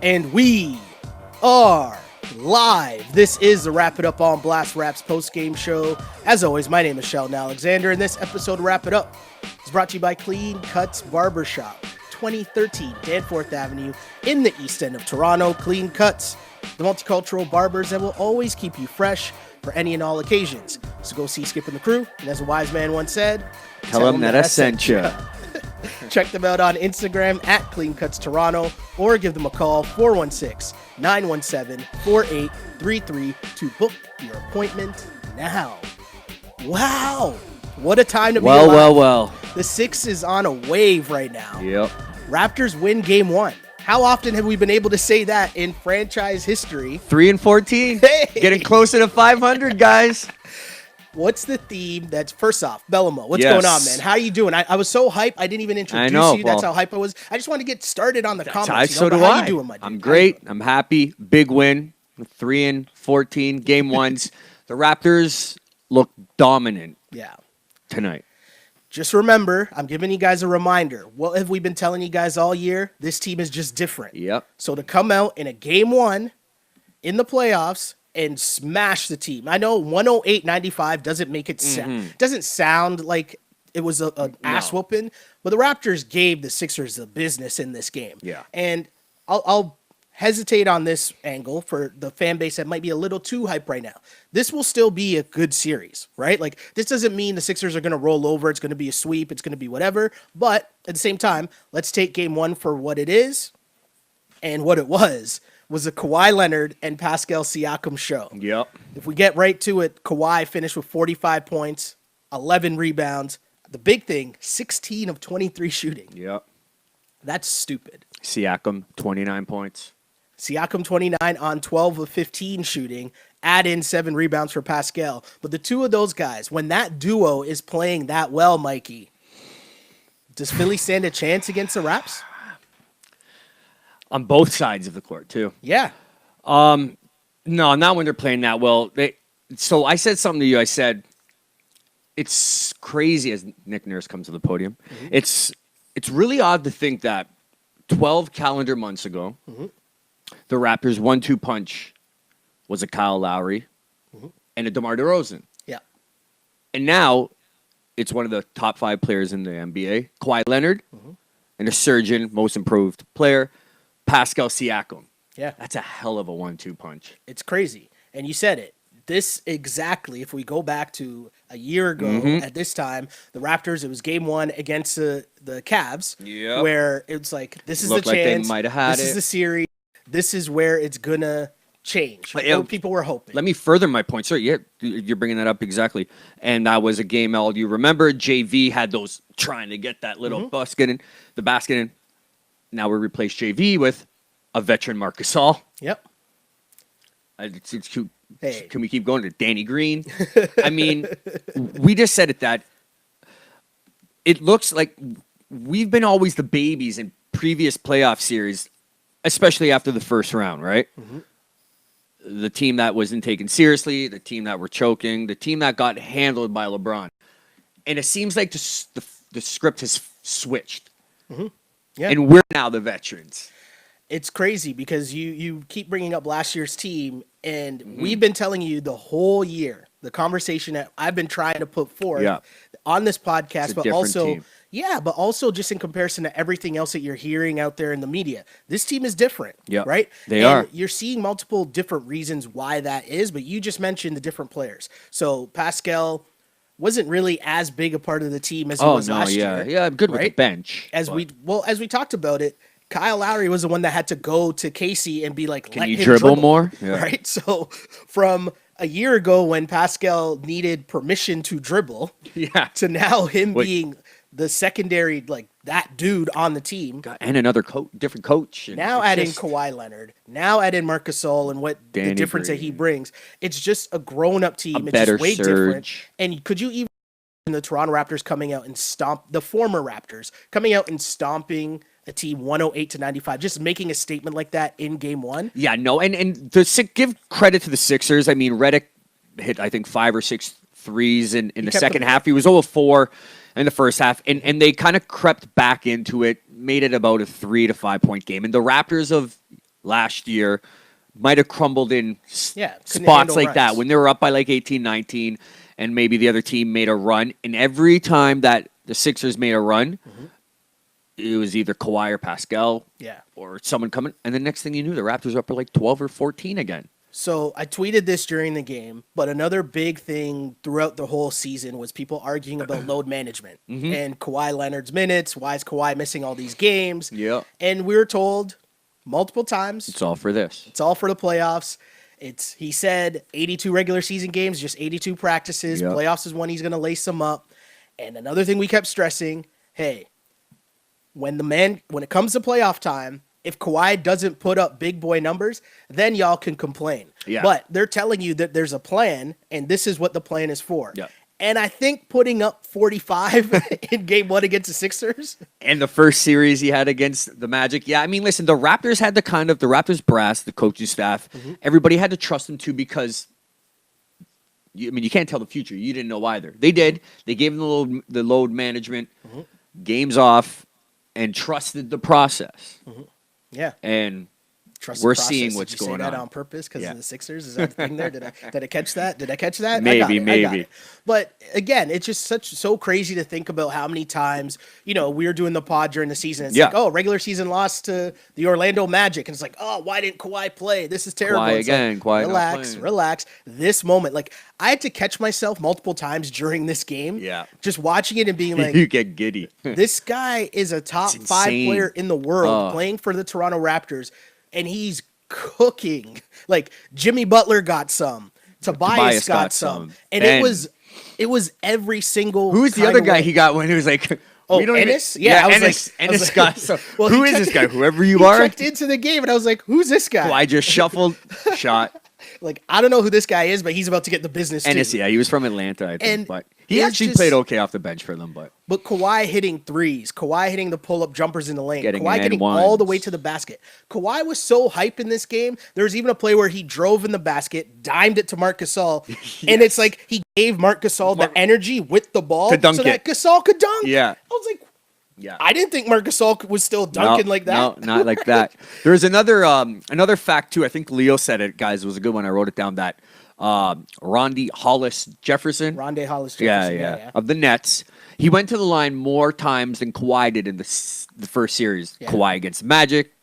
And we are live. This is the Wrap It Up on Blast Raps post-game show. As always, my name is Sheldon Alexander, and this episode of Wrap It Up is brought to you by Clean Cuts Barbershop, 2013 Danforth Avenue in the East End of Toronto. Clean Cuts, the multicultural barbers that will always keep you fresh for any and all occasions. So go see Skip and the crew, and as a wise man once said, tell them that I sent you. Check them out on Instagram at Clean Cuts Toronto, or give them a call, 416-917-4833 to book your appointment now. Wow, what a time to be alive. Well. The Six is on a wave right now. Yep. Raptors win game one. How often have we been able to say that in franchise history? 3-14. Hey! Getting closer to 500, guys. What's the theme that's, first off, Bellamo, what's going on, man? How are you doing? I was so hyped, I didn't even introduce you. That's how hype I was. I just wanted to get started on the comments. So do how I. You doing, my dude? I'm great. I'm happy. Big win. 3-14 game ones. The Raptors look dominant tonight. Just remember, I'm giving you guys a reminder. What have we been telling you guys all year? This team is just different. Yep. So to come out in a game one in the playoffs and smash the team. I know 108-95 doesn't make it doesn't sound like it was an ass whooping, but the Raptors gave the Sixers the business in this game. Yeah. And I'll hesitate on this angle for the fan base that might be a little too hype right now. This will still be a good series, right? Like, this doesn't mean the Sixers are going to roll over. It's going to be a sweep. It's going to be whatever. But at the same time, let's take game one for what it is. And what it was a Kawhi Leonard and Pascal Siakam show. Yep. If we get right to it, Kawhi finished with 45 points, 11 rebounds. The big thing, 16 of 23 shooting. Yep. That's stupid. Siakam, 29 points. Siakam 29 on 12 of 15 shooting. Add in 7 rebounds for Pascal. But the two of those guys, when that duo is playing that well, Mikey, does Philly stand a chance against the Raps? On both sides of the court, too. Yeah. No, not when they're playing that well. So I said something to you. I said, it's crazy as Nick Nurse comes to the podium. Mm-hmm. It's really odd to think that 12 calendar months ago, the Raptors' 1-2 punch was a Kyle Lowry and a DeMar DeRozan. Yeah. And now it's one of the top 5 players in the NBA, Kawhi Leonard, and a surgeon, most improved player, Pascal Siakam. Yeah. That's a hell of a 1-2 punch. It's crazy. And you said it. This exactly, if we go back to a year ago at this time, the Raptors, it was game one against the Cavs, where it's like, this is the chance. Like they might have had this is the series. This is where it's going to change. People were hoping. Let me further my point. Sorry, you're bringing that up exactly. And that was a game, you remember, JV had those trying to get that little basket in. Now we replace JV with a veteran Marc Gasol. Yep. It's cute. Hey. Can we keep going to Danny Green? I mean, we just said that it looks like we've been always the babies in previous playoff series, especially after the first round, right? The team that wasn't taken seriously, the team that were choking, the team that got handled by LeBron. And it seems like the script has switched. Yeah. And we're now the veterans. It's crazy because you keep bringing up last year's team, and we've been telling you the whole year, the conversation that I've been trying to put forth on this podcast, but also just in comparison to everything else that you're hearing out there in the media. This team is different, right? They are. You're seeing multiple different reasons why that is, but you just mentioned the different players. So Pascal wasn't really as big a part of the team as he was last year. Yeah, good with the bench. As we talked about it, Kyle Lowry was the one that had to go to Casey and be like, can you dribble more? Yeah. Right? So from a year ago when Pascal needed permission to dribble to now him being the secondary, like that dude on the team. And another different coach. Now add in Kawhi Leonard. Now add in Marc Gasol and what the difference that he brings. It's just a grown-up team. It's just way different. And could you even the Toronto Raptors coming out and the former Raptors coming out and stomping a team 108-95, just making a statement like that in game one? Yeah, no, and give credit to the Sixers. I mean, Redick hit, I think, 5 or 6 threes in the second half. He was 0-4 in the first half, and they kind of crept back into it. made it about a 3 to 5 point game. And the Raptors of last year might have crumbled in spots like that when they were up by like 18, 19, and maybe the other team made a run. And every time that the Sixers made a run, it was either Kawhi or Pascal or someone coming. And the next thing you knew, the Raptors were up by like 12 or 14 again. So I tweeted this during the game, but another big thing throughout the whole season was people arguing about load management and Kawhi Leonard's minutes. Why is Kawhi missing all these games? Yeah. And we were told multiple times. It's all for this. It's all for the playoffs. He said 82 regular season games, just 82 practices. Yep. Playoffs is when he's going to lace them up. And another thing we kept stressing, hey, when it comes to playoff time, if Kawhi doesn't put up big boy numbers, then y'all can complain. Yeah. But they're telling you that there's a plan, and this is what the plan is for. Yep. And I think putting up 45 in game 1 against the Sixers. And the first series he had against the Magic. Yeah, I mean, listen, the Raptors had the Raptors brass, the coaching staff, everybody had to trust them too because, you can't tell the future. You didn't know either. They did. They gave them the load management, games off, and trusted the process. Yeah. And we're seeing what's going on. Did you say that on purpose because of the Sixers? Is that the thing there? Did I catch that? Did I catch that? Maybe. I got it. But again, it's just so crazy to think about how many times, we were doing the pod during the season. It's like, oh, regular season lost to the Orlando Magic. And it's like, oh, why didn't Kawhi play? This is terrible. Kawhi again. Kawhi relax. This moment, like, I had to catch myself multiple times during this game. Yeah. Just watching it and being like, you get giddy. This guy is a top 5 player in the world playing for the Toronto Raptors. And he's cooking. Like Jimmy Butler got some, Tobias got some, and it was every single. Who's the other guy he got when he was like, Ennis? Ennis got some. Well, who is this guy? Whoever you are. Checked into the game, and I was like, who's this guy? Well, I just shuffled, shot. Like, I don't know who this guy is, but he's about to get the business Ennis, too. Yeah, he was from Atlanta, I think, but he actually played okay off the bench for them. But Kawhi hitting threes, Kawhi hitting the pull-up jumpers in the lane, Kawhi getting all the way to the basket. Kawhi was so hype in this game. There was even a play where he drove in the basket, dimed it to Marc Gasol, and it's like he gave Marc Gasol the energy with the ball to dunk that Gasol could dunk. Yeah. I was like, I didn't think Marc Gasol was still dunking like that. No, not like that. There's another fact too. I think Leo said it, guys. It was a good one. I wrote it down. That Rondae Hollis Jefferson, yeah, of the Nets. He went to the line more times than Kawhi did in the first series. Yeah. Kawhi against Magic,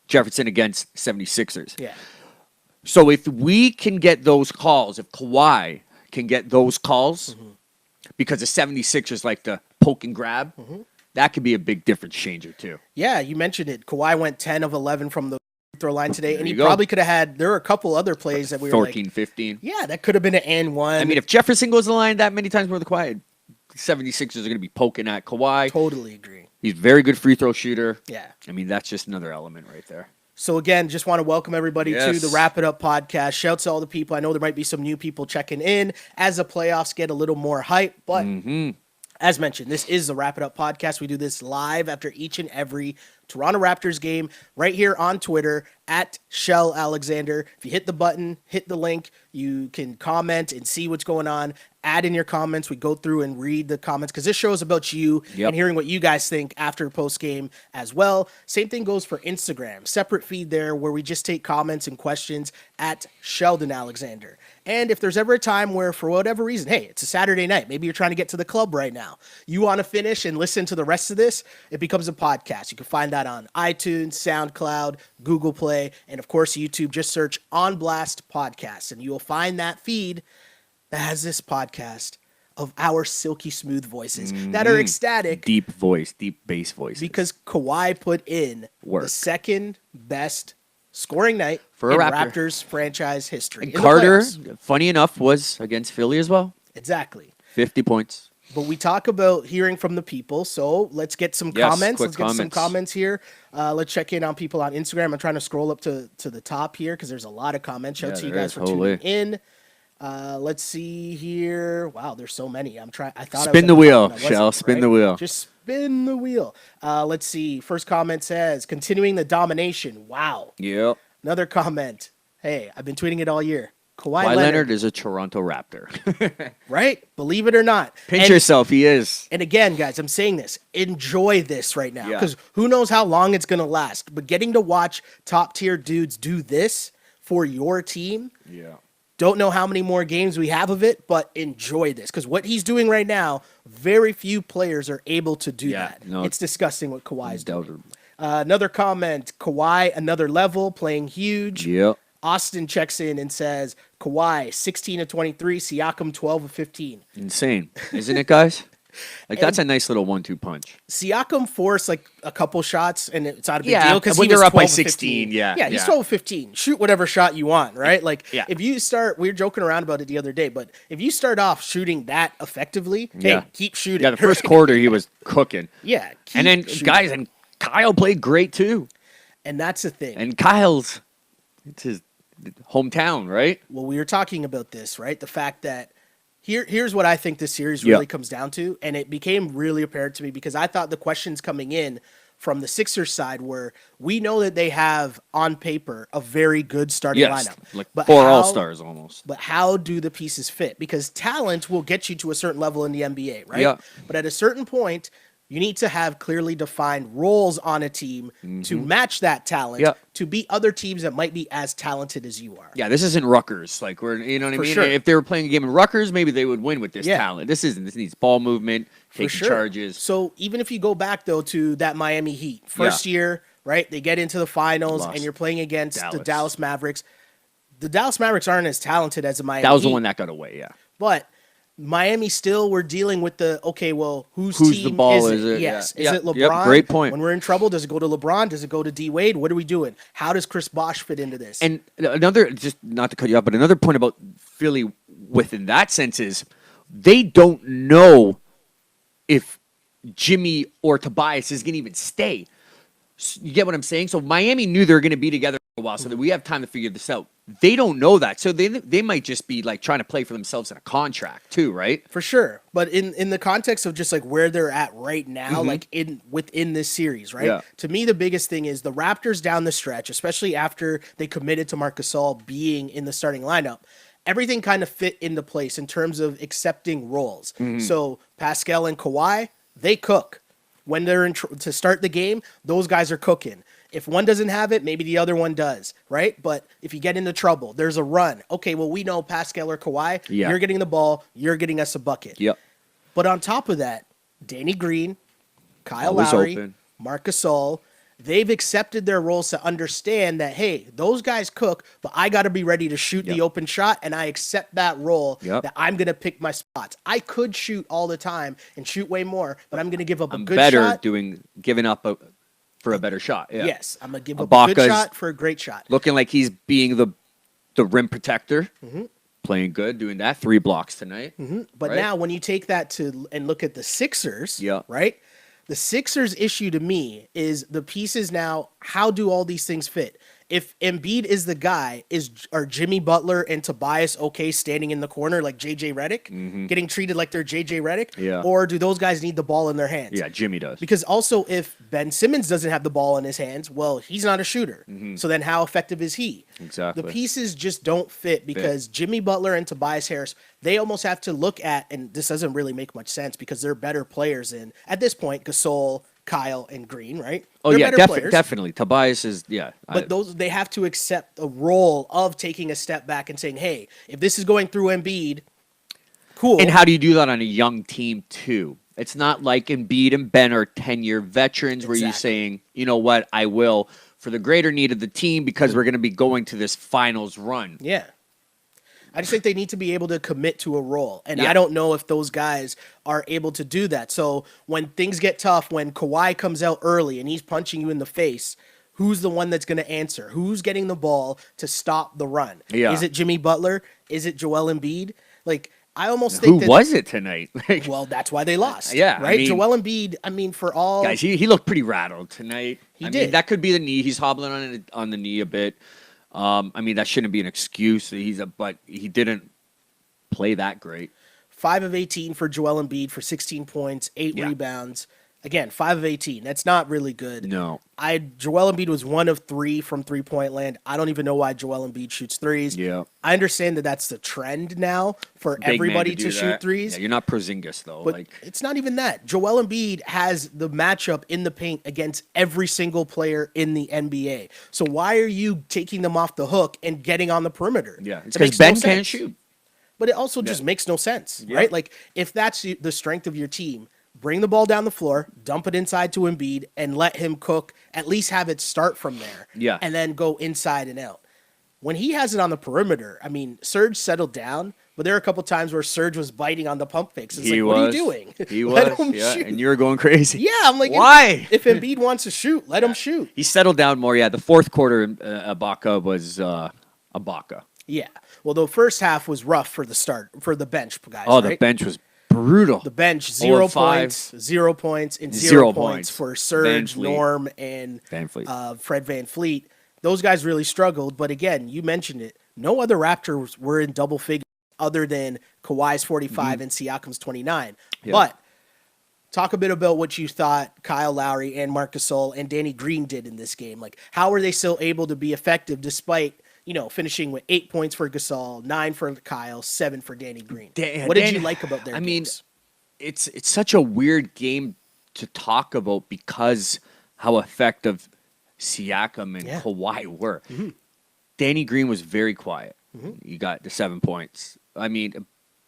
Jefferson against 76ers. Yeah. So if we can get those calls, if Kawhi can get those calls, because the 76ers like to poke and grab, that could be a big difference changer too. Yeah, you mentioned it. Kawhi went 10 of 11 from the throw line today, and he probably could have had. There were a couple other plays that we were 14, 15. Yeah, that could have been an and one. I mean, if Jefferson goes to the line that many times more than Kawhi, 76ers are going to be poking at Kawhi. Totally agree. He's a very good free throw shooter. Yeah. I mean, that's just another element right there. So again, just want to welcome everybody to the Wrap It Up podcast. Shouts to all the people. I know there might be some new people checking in as the playoffs get a little more hype, but as mentioned, this is the Wrap It Up podcast. We do this live after each and every Toronto Raptors game right here on Twitter at Shell Alexander. If you hit the button, hit the link, you can comment and see what's going on. Add in your comments. We go through and read the comments because this show is about you and hearing what you guys think after post game as well. Same thing goes for Instagram. Separate feed there where we just take comments and questions at Sheldon Alexander. And if there's ever a time where, for whatever reason, hey, it's a Saturday night, maybe you're trying to get to the club right now, you want to finish and listen to the rest of this, it becomes a podcast. You can find that on iTunes, SoundCloud, Google Play, and of course, YouTube. Just search On Blast Podcasts, and you will find that feed that has this podcast of our silky smooth voices that are ecstatic. Deep voice, deep bass voice. Because Kawhi put in the second best scoring night for in Raptors franchise history. And Carter, funny enough, was against Philly as well. Exactly. 50 points. But we talk about hearing from the people, so let's get some comments. Let's get some comments here. Let's check in on people on Instagram. I'm trying to scroll up to the top here because there's a lot of comments. Shout out to you guys for tuning in. Let's see here. Wow, there's so many. I thought spin the wheel, Shell. Spin the wheel. Just spin the wheel. Let's see. First comment says, continuing the domination. Wow. Yep. Another comment. Hey, I've been tweeting it all year. Kawhi Leonard is a Toronto Raptor. Right? Believe it or not. Pinch yourself, he is. And again, guys, I'm saying this. Enjoy this right now. Yeah. Because who knows how long it's going to last. But getting to watch top-tier dudes do this for your team. Yeah. Don't know how many more games we have of it, but enjoy this. Because what he's doing right now, very few players are able to do that. No, it's disgusting what Kawhi's doing. doubted. Another comment, Kawhi, another level, playing huge. Yep. Austin checks in and says, Kawhi, 16 of 23, Siakam, 12 of 15. Insane, isn't it, guys? Like, that's a nice little 1-2 punch. Siakam forced like a couple shots, and it's not a big Yeah, deal because when he was you're up by 12 of 16, 15. yeah, he's yeah. 12 of 15. Shoot whatever shot you want, right? Like, Yeah. if you start, we were joking around about it the other day, but if you start off shooting that effectively, Yeah. hey, keep shooting. Yeah, the first quarter he was cooking. Yeah, keep And then, shooting. guys, and Kyle played great too. And that's the thing. And it's his hometown, right? Well, we were talking about this, right? The fact that here's what I think this series really comes down to, and it became really apparent to me because I thought the questions coming in from the Sixers side were, we know that they have on paper a very good starting lineup, like but 4 All-Stars almost. But how do the pieces fit? Because talent will get you to a certain level in the NBA, right? Yeah. But at a certain point, you need to have clearly defined roles on a team to match that talent to beat other teams that might be as talented as you are. Yeah, this isn't Rutgers. Like, you know what I mean? Sure. If they were playing a game in Rutgers, maybe they would win with this talent. This needs ball movement, taking charges. So even if you go back though to that Miami Heat first year, right? They get into the finals and you're playing against the Dallas Mavericks. The Dallas Mavericks aren't as talented as the Miami That was Heat, the one that got away, yeah. but Miami still were dealing with whose the team ball is it? is it? Yes. Yeah. Is it LeBron? Yep, great point. When we're in trouble, does it go to LeBron? Does it go to D Wade? What are we doing? How does Chris Bosh fit into this? And another, just not to cut you off, but another point about Philly within that sense is they don't know if Jimmy or Tobias is going to even stay. You get what I'm saying? So Miami knew they were going to be together for a while, so that we have time to figure this out. They don't know that, so they might just be like trying to play for themselves in a contract too, right? For sure, but in the context of just like where they're at right now, like within this series, right? Yeah. To me, the biggest thing is the Raptors down the stretch, especially after they committed to Marc Gasol being in the starting lineup. Everything kind of fit into place in terms of accepting roles. So Pascal and Kawhi, they cook. When they're to start the game, those guys are cooking. If one doesn't have it, maybe the other one does, right? But if you get into trouble, there's a run. Okay, well, we know Pascal or Kawhi, you're getting the ball, you're getting us a bucket. Yep. But on top of that, Danny Green, Kyle Always Lowry, open. Marc Gasol, they've accepted their roles to understand that, hey, those guys cook, but I got to be ready to shoot the open shot, and I accept that role that I'm going to pick my spots. I could shoot all the time and shoot way more, but I'm going to give up a good shot. Giving up for a better shot. Yeah. Yes, I'm going to give up a good shot for a great shot. Looking like he's being the rim protector. Playing good, doing that. 3 blocks tonight. But right? now when you take that to and look at the Sixers, Yeah. right? The Sixers' issue to me is the pieces now, how do all these things fit? If Embiid is the guy, are Jimmy Butler and Tobias okay standing in the corner like JJ Redick, getting treated like they're JJ Redick? Yeah. Or do those guys need the ball in their hands? Yeah, Jimmy does. Because also if Ben Simmons doesn't have the ball in his hands, well, he's not a shooter. So then how effective is he? Exactly. The pieces just don't fit because Jimmy Butler and Tobias Harris, they almost have to look at, and this doesn't really make much sense because they're better players in, at this point, Gasol, Kyle, and Green, right? Oh, they're yeah, better players. definitely. Tobias is, But they have to accept a role of taking a step back and saying, hey, if this is going through Embiid, cool. And how do you do that on a young team, too? It's not like Embiid and Ben are 10-year veterans where you're saying, you know what, I will for the greater need of the team because we're going to be going to this finals run. Yeah. I just think they need to be able to commit to a role. And I don't know if those guys are able to do that. So when things get tough, when Kawhi comes out early and he's punching you in the face, who's the one that's going to answer? Who's getting the ball to stop the run? Yeah. Is it Jimmy Butler? Is it Joel Embiid? Like, I almost think Who was it tonight? Well, that's why they lost. Yeah, right? Joel Embiid, for all... Guys, he looked pretty rattled tonight. He did. mean, that could be the knee. He's hobbling on the knee a bit. That shouldn't be an excuse. But he didn't play that great. 5 of 18 for Joel Embiid for 16 points, 8 rebounds. Again, 5 of 18. That's not really good. No. Joel Embiid was 1 of 3 from three-point land. I don't even know why Joel Embiid shoots threes. Yeah. I understand that that's the trend now for Big everybody man to do shoot that. threes. Yeah, you're not Porzingis, though. But it's not even that. Joel Embiid has the matchup in the paint against every single player in the NBA. So why are you taking them off the hook and getting on the perimeter? Yeah, it's It because makes Ben no can't sense. shoot. But it also just makes no sense, Yeah. right? Like, if that's the strength of your team, bring the ball down the floor, dump it inside to Embiid, and let him cook, at least have it start from there, Yeah. and then go inside and out. When he has it on the perimeter, I mean, Serge settled down, but there are a couple times where Serge was biting on the pump fakes. It's what are you doing? He Let was, him yeah, shoot. and you were going crazy. Yeah, I'm like, why? If Embiid wants to shoot, let him shoot. He settled down more. Yeah, the fourth quarter, Ibaka was Ibaka. Yeah. Well, the first half was rough for the bench guys. Oh, right? the bench was brutal. The bench, 0 0 of 5. points, 0 points, and 0 0 points points. for Van Serge, Fleet. Norm, and Van Fleet. Fred VanVleet. Those guys really struggled. But again, you mentioned it. No other Raptors were in double figures other than Kawhi's 45 and Siakam's 29. Yeah. But talk a bit about what you thought Kyle Lowry and Marc Gasol and Danny Green did in this game. Like, how were they still able to be effective despite finishing with 8 points for Gasol, 9 for Kyle, 7 for Danny Green? What did you like about their games? It's such a weird game to talk about because how effective Siakam and Kawhi were. Mm-hmm. Danny Green was very quiet. He got the 7 points. I mean,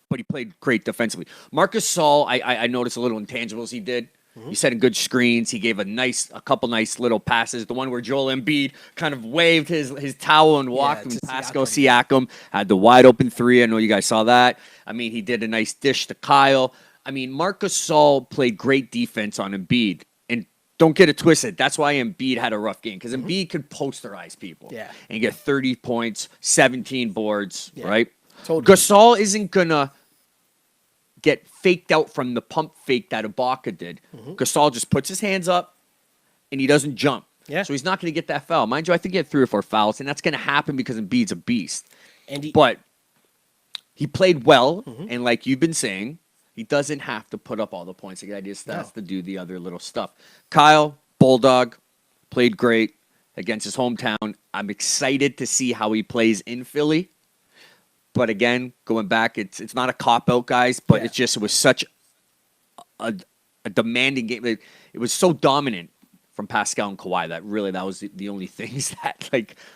but he played great defensively. Marc Gasol, I noticed a little intangibles he did. He set in good screens. He gave a couple nice little passes. The one where Joel Embiid kind of waved his towel and walked, and Pascal Siakam had the wide open three. I know you guys saw that. I mean, he did a nice dish to Kyle. I mean, Marc Gasol played great defense on Embiid. And don't get it twisted. That's why Embiid had a rough game, because Embiid could posterize people and get 30 points, 17 boards, right? Totally. Gasol isn't going to get faked out from the pump fake that Ibaka did. Gasol just puts his hands up and he doesn't jump. Yeah. So he's not going to get that foul. Mind you, I think he had 3 or 4 fouls, and that's going to happen because Embiid's a beast. But he played well, and like you've been saying, he doesn't have to put up all the points. He just has to do the other little stuff. Kyle, Bulldog, played great against his hometown. I'm excited to see how he plays in Philly. But again, going back, it's not a cop-out, guys, but it was such a demanding game. It was so dominant from Pascal and Kawhi that was the only things that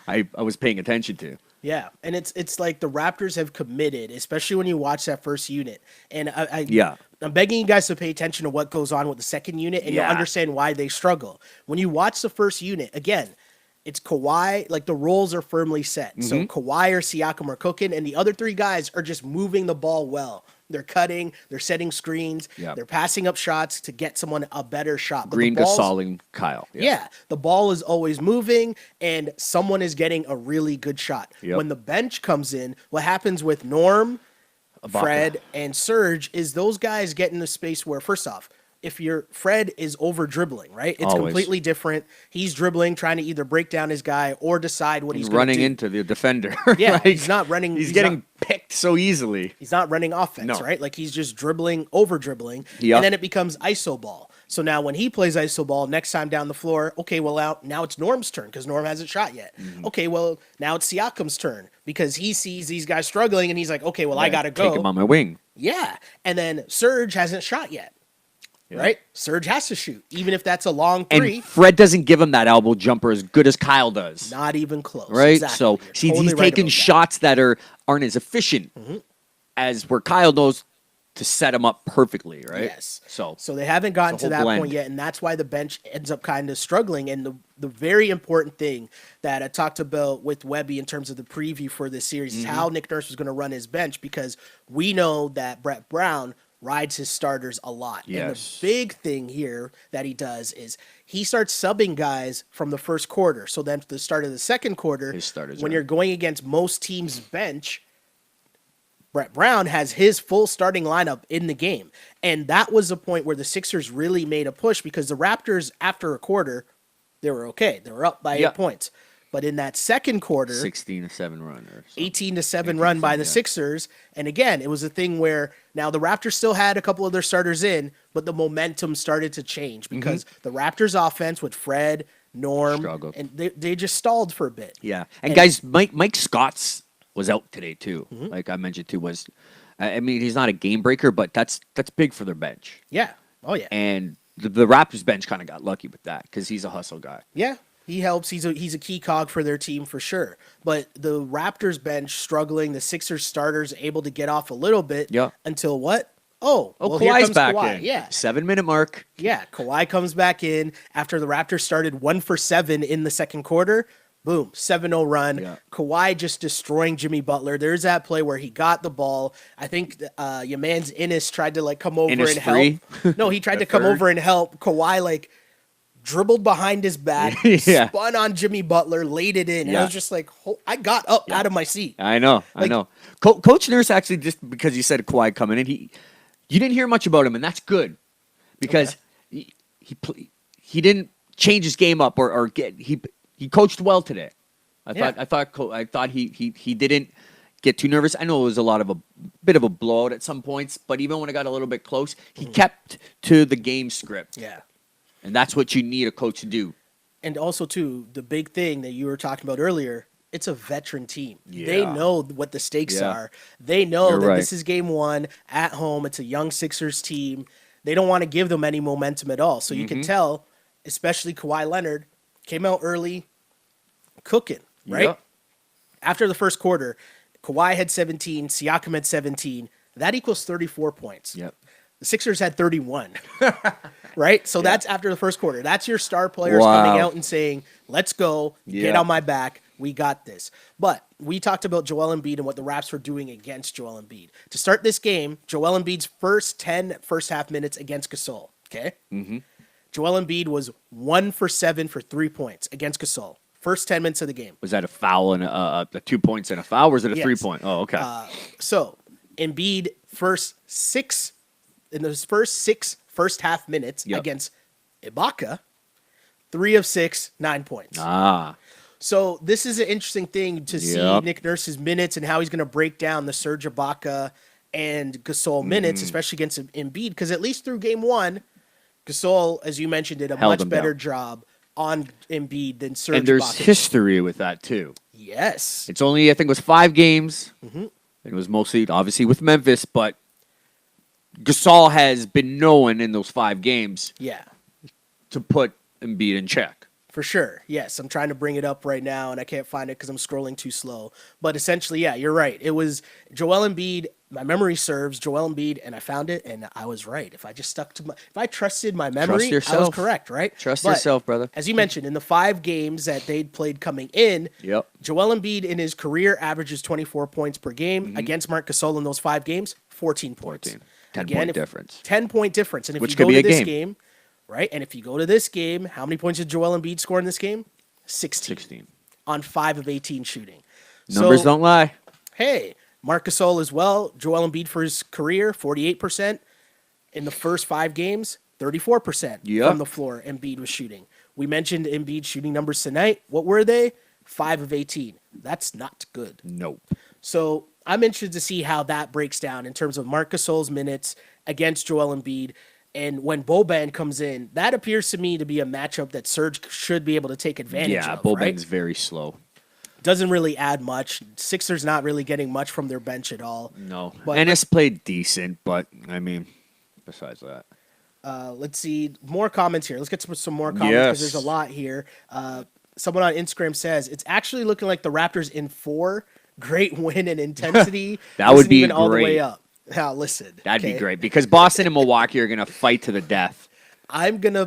I was paying attention to. Yeah, and it's like the Raptors have committed, especially when you watch that first unit. And I'm begging you guys to pay attention to what goes on with the second unit, and you'll understand why they struggle. When you watch the first unit, again, it's Kawhi, like the roles are firmly set. So Kawhi or Siakam are cooking, and the other 3 guys are just moving the ball well. They're cutting, they're setting screens, they're passing up shots to get someone a better shot. But Green, Gasol, and Kyle. Yeah, the ball is always moving, and someone is getting a really good shot. When the bench comes in, what happens with Norm, Ibaka, Fred, and Serge is those guys get in a space where, first off, if your Fred is over dribbling, right? It's completely different. He's dribbling, trying to either break down his guy or decide what he's going to do. Running into the defender. Yeah, he's not running. He's getting picked so easily. He's not running offense, right? Like he's just dribbling, over dribbling, and then it becomes iso ball. So now when he plays iso ball, next time down the floor, okay, well now it's Norm's turn because Norm hasn't shot yet. Okay, well now it's Siakam's turn because he sees these guys struggling and he's like, okay, well I gotta go. Take him on my wing. Yeah, and then Serge hasn't shot yet. Right? Serge has to shoot, even if that's a long 3. And Fred doesn't give him that elbow jumper as good as Kyle does. Not even close. Right? Exactly. So he's taking shots that aren't as efficient as where Kyle knows to set him up perfectly, right? Yes. So they haven't gotten to that point yet, and that's why the bench ends up kind of struggling. And the very important thing that I talked about with Webby in terms of the preview for this series is how Nick Nurse was going to run his bench, because we know that Brett Brown rides his starters a lot. Yes. And the big thing here that he does is he starts subbing guys from the first quarter. So then at the start of the second quarter, when you're going against most teams' bench, Brett Brown has his full starting lineup in the game. And that was the point where the Sixers really made a push, because the Raptors, after a quarter, they were okay. They were up by 8 points. But in that second quarter, 16-7 run or something. 18-7 run by the Sixers. And again, it was a thing where now the Raptors still had a couple of their starters in, but the momentum started to change because the Raptors offense with Fred, Norm, struggled. And they just stalled for a bit. Yeah. And guys, Mike Scott's was out today too. Like I mentioned too, I mean, he's not a game breaker, but that's big for their bench. Yeah. Oh, yeah. And the Raptors bench kind of got lucky with that because he's a hustle guy. Yeah. He helps. He's a key cog for their team for sure. But the Raptors bench struggling. The Sixers starters able to get off a little bit. Yeah. Until what? Well, Kawhi's here comes back Kawhi. in. Yeah. 7-minute mark. Yeah. Kawhi comes back in after the Raptors started 1 for 7 in the second quarter. Boom, 7-0 run. Yeah. Kawhi just destroying Jimmy Butler. There's that play where he got the ball. I think your man's Innis tried to come over and help. No, he tried to come over and help. Kawhi dribbled behind his back, spun on Jimmy Butler, laid it in. And I was just like, I got up out of my seat. I know. Coach Nurse actually, just because you said Kawhi coming in, you didn't hear much about him, and that's good because he didn't change his game up or he coached well today. I thought he didn't get too nervous. I know it was a bit of a blowout at some points, but even when it got a little bit close, he kept to the game script. Yeah. And that's what you need a coach to do. And also, too, the big thing that you were talking about earlier, it's a veteran team. Yeah. They know what the stakes are. They know You're that right. This is game one at home. It's a young Sixers team. They don't want to give them any momentum at all. So you can tell, especially Kawhi Leonard, came out early, cooking, right? Yep. After the first quarter, Kawhi had 17, Siakam had 17. That equals 34 points. Yep. The Sixers had 31. Right? So that's after the first quarter. That's your star players coming out and saying, let's go, get on my back, we got this. But we talked about Joel Embiid and what the Raps were doing against Joel Embiid. To start this game, Joel Embiid's first 10 first half minutes against Gasol, okay? Joel Embiid was 1 for 7 for 3 points against Gasol. First 10 minutes of the game. Was that a foul and the 2 points and a foul, or was it a 3-point? Oh, okay. So Embiid in those first 6 first half minutes against Ibaka, 3 of 6, 9 points. So this is an interesting thing to see Nick Nurse's minutes and how he's going to break down the Serge Ibaka and Gasol minutes, especially against Embiid, because at least through game one, Gasol, as you mentioned, did a much better job on Embiid than Serge Ibaka. And there's history with that too. Yes. It's only, I think it was 5 games. It was mostly, obviously, with Memphis, but Gasol has been known in those 5 games to put Embiid in check. For sure. Yes, I'm trying to bring it up right now, and I can't find it because I'm scrolling too slow. But essentially, you're right. It was Joel Embiid. My memory serves Joel Embiid, and I found it, and I was right. If I trusted my memory, I was correct, right? Trust yourself, brother. As you mentioned, in the 5 games that they'd played coming in, Joel Embiid in his career averages 24 points per game. Against Marc Gasol in those 5 games, 14 points. 10-point difference. 10-point difference. And if Which you go could be to a this game. game, right? And if you go to this game, how many points did Joel Embiid score in this game? 16. On 5 of 18 shooting. Numbers don't lie. Hey, Marc Gasol as well. Joel Embiid for his career, 48%. In the first 5 games, 34% from the floor Embiid was shooting. We mentioned Embiid shooting numbers tonight. What were they? 5 of 18. That's not good. Nope. So I'm interested to see how that breaks down in terms of Marc Gasol's minutes against Joel Embiid. And when Boban comes in, that appears to me to be a matchup that Serge should be able to take advantage of. Yeah, Boban's very slow. Doesn't really add much. Sixers not really getting much from their bench at all. No. But Ennis played decent, but, I mean, besides that. Let's see. More comments here. Let's get some more comments because there's a lot here. Someone on Instagram says, it's actually looking like the Raptors in 4. Great win and intensity. That would be even all the great. way up. Now listen. That'd be great because Boston and Milwaukee are gonna fight to the death. I'm gonna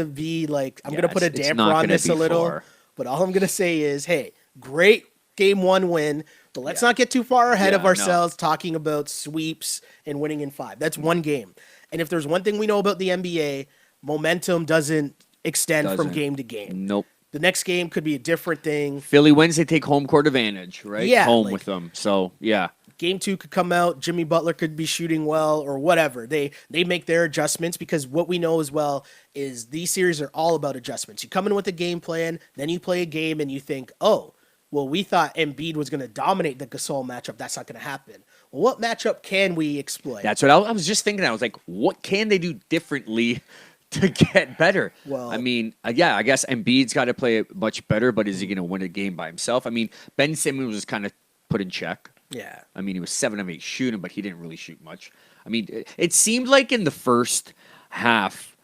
be like I'm gonna put a damper on this a little. But all I'm gonna say is, hey, great game 1 win, but let's not get too far ahead of ourselves talking about sweeps and winning in 5. That's one game. And if there's one thing we know about the NBA, momentum doesn't extend from game to game. Nope. The next game could be a different thing. Philly wins, they take home court advantage, right? Yeah, Home with them. So, yeah. game 2 could come out, Jimmy Butler could be shooting well or whatever. They make their adjustments, because what we know as well is these series are all about adjustments. You come in with a game plan, then you play a game and you think, oh, well, we thought Embiid was going to dominate the Gasol matchup. That's not going to happen. Well, what matchup can we exploit? That's what I was just thinking. I was like, what can they do differently to get better? Well, I mean, yeah, I guess Embiid's got to play it much better, but is he going to win a game by himself? I mean, Ben Simmons was kind of put in check. Yeah. I mean, he was 7 of 8 shooting, but he didn't really shoot much. I mean, it seemed like in the first half,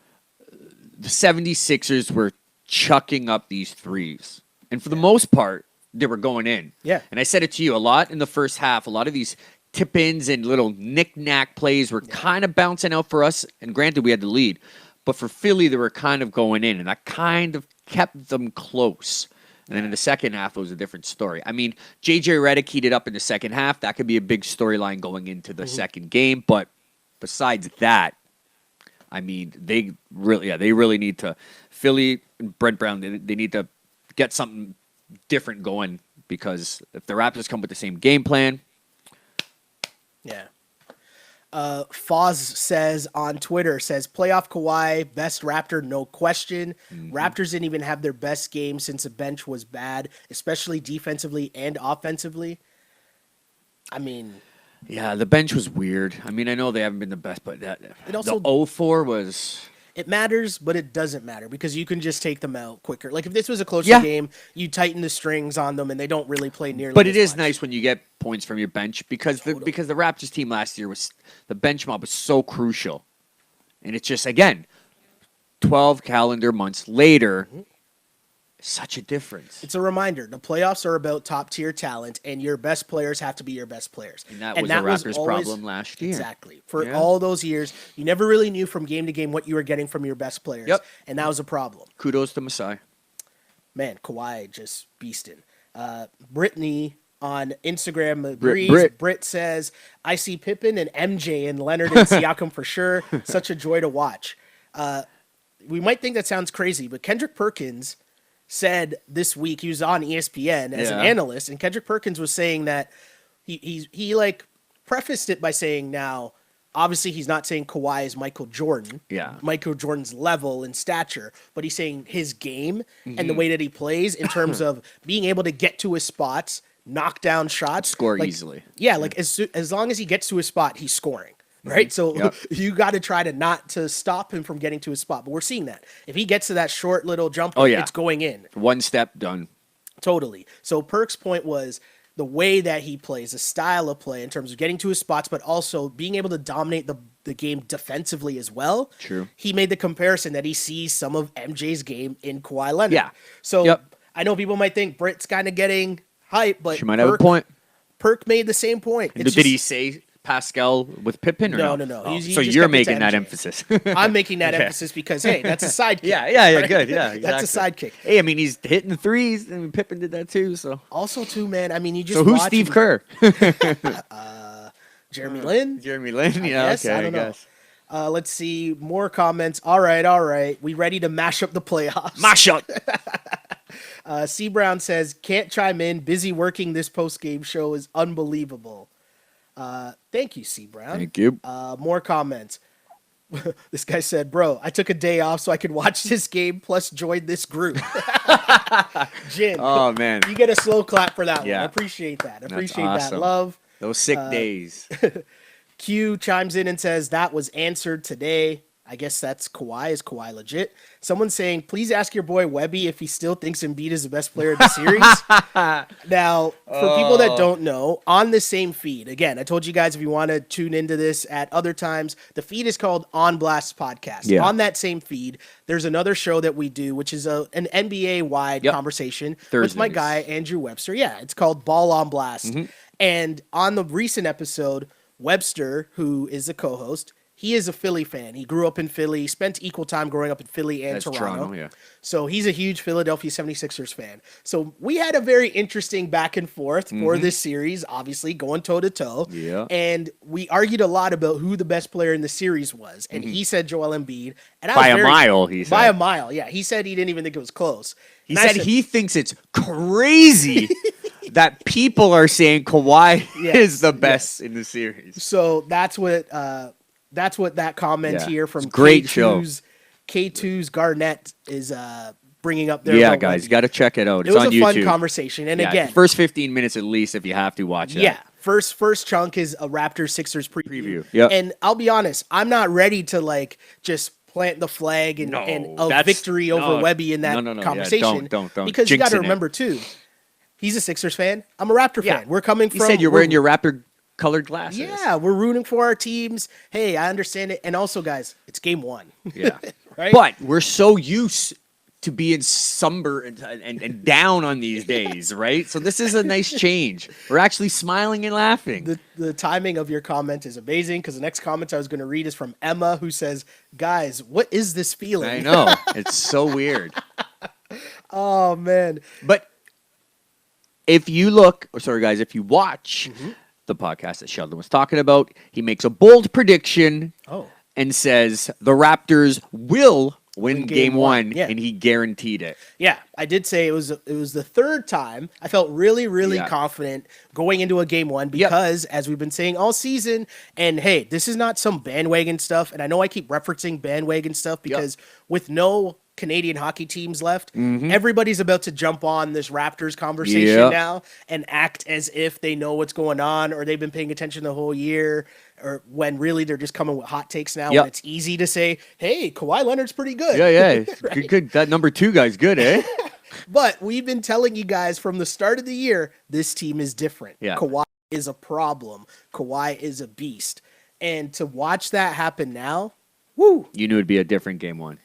the 76ers were chucking up these threes. And for the most part, they were going in. Yeah. And I said it to you, a lot in the first half, a lot of these tip-ins and little knick-knack plays were kind of bouncing out for us. And granted, we had the lead. But for Philly, they were kind of going in. And that kind of kept them close. And then in the second half, it was a different story. I mean, J.J. Redick heated up in the second half. That could be a big storyline going into the second game. But besides that, I mean, they really need to, Philly and Brett Brown, they need to get something different going, because if the Raptors come with the same game plan. Yeah. Foz says on Twitter, playoff Kawhi, best Raptor, no question. Raptors didn't even have their best game since the bench was bad, especially defensively and offensively. I mean, yeah, the bench was weird. I mean, I know they haven't been the best, but the 0-4 was... It matters, but it doesn't matter, because you can just take them out quicker. Like, if this was a closer game, you tighten the strings on them and they don't really play nearly But as it is much. Nice when you get points from your bench, because the Raptors team last year was, the bench mob was so crucial. And it's just, again, 12 calendar months later, such a difference. It's a reminder. The playoffs are about top-tier talent, and your best players have to be your best players. And that was the Raptors' problem last year. Exactly. For all those years, you never really knew from game to game what you were getting from your best players. Yep. And that was a problem. Kudos to Masai. Man, Kawhi just beasting. Brittany on Instagram agrees. Britt says, I see Pippen and MJ and Leonard and Siakam for sure. Such a joy to watch. We might think that sounds crazy, but Kendrick Perkins said this week, he was on ESPN as an analyst, and Kendrick Perkins was saying that he like prefaced it by saying, now, obviously he's not saying Kawhi is Michael Jordan, Michael Jordan's level and stature, but he's saying his game and the way that he plays in terms of being able to get to his spots, knock down shots, score easily. Yeah, like as long as he gets to his spot, he's scoring. Right, so you got to try to not to stop him from getting to his spot. But we're seeing that if he gets to that short little jumper, it's going in. One step, done. Totally. So Perk's point was the way that he plays, the style of play in terms of getting to his spots, but also being able to dominate the game defensively as well. True. He made the comparison that he sees some of MJ's game in Kawhi Leonard. Yeah. So I know people might think Britt's kind of getting hype, but she might have a point. Perk made the same point. Did he say Pascal with Pippen or no? No. Oh, so you're making that emphasis. I'm making that emphasis because, hey, that's a sidekick. Yeah, right? Good. Yeah, exactly. That's a sidekick. Hey, I mean, he's hitting the threes, and Pippen did that too. So also, too, man, I mean, you just so who's Steve Kerr? Jeremy Lin? Jeremy Lin? Yeah, okay, I don't know. Let's see. More comments. All right. We ready to mash up the playoffs? Mash up! C. Brown says, can't chime in. Busy working this post-game show is unbelievable. Thank you, C. Brown. Thank you. More comments. This guy said, bro, I took a day off so I could watch this game plus join this group. Jin. Oh, man. You get a slow clap for that one. I appreciate that. Appreciate that love. Those sick days. Q chimes in and says, that was answered today. I guess that's Kawhi. Is Kawhi legit? Someone's saying, please ask your boy Webby if he still thinks Embiid is the best player of the series. Now, for people that don't know, on the same feed, again, I told you guys if you want to tune into this at other times, the feed is called On Blast Podcast. Yeah. On that same feed, there's another show that we do, which is an NBA-wide conversation with my guy, Andrew Webster. Yeah, it's called Ball on Blast. Mm-hmm. And on the recent episode, Webster, who is the co-host, he is a Philly fan. He grew up in Philly, spent equal time growing up in Philly and Toronto. So he's a huge Philadelphia 76ers fan. So we had a very interesting back and forth for this series, obviously going toe-to-toe. Yeah. And we argued a lot about who the best player in the series was. And he said Joel Embiid. And by a mile, he said. By a mile, yeah. He said he didn't even think it was close. He said he thinks it's crazy that people are saying Kawhi is the best in the series. So that's what that comment here from great K2's Garnett is bringing up there. Yeah, guys, got to check it out. It was on a YouTube. fun conversation, and again, first 15 minutes at least if you have to watch it. Yeah, first chunk is a Raptors Sixers preview. Yep. And I'll be honest, I'm not ready to like just plant the flag and a victory over Webby in that conversation. Yeah, don't. Because you got to remember too, he's a Sixers fan. I'm a Raptor fan. We're coming from. You said you're wearing your Raptor colored glasses. Yeah, we're rooting for our teams. Hey, I understand it. And also, guys, it's game one. Yeah. Right? But we're so used to being somber and down on these days, right? So this is a nice change. We're actually smiling and laughing. The timing of your comment is amazing because the next comment I was going to read is from Emma, who says, guys, what is this feeling? I know. It's so weird. Oh, man. But if you if you watch the podcast that Sheldon was talking about, he makes a bold prediction and says the Raptors will win game one, and he guaranteed it. Yeah, I did say it was the third time. I felt really confident going into a game one because, as we've been saying all season, and hey, this is not some bandwagon stuff, and I know I keep referencing bandwagon stuff because with no Canadian hockey teams left, everybody's about to jump on this Raptors conversation now and act as if they know what's going on or they've been paying attention the whole year, or when really they're just coming with hot takes now. And it's easy to say, hey, Kawhi Leonard's pretty good. Yeah. Right? Good. That number 2 guy's good, eh? But we've been telling you guys from the start of the year, this team is different. Yeah. Kawhi is a problem. Kawhi is a beast. And to watch that happen now, woo. You knew it'd be a different game one.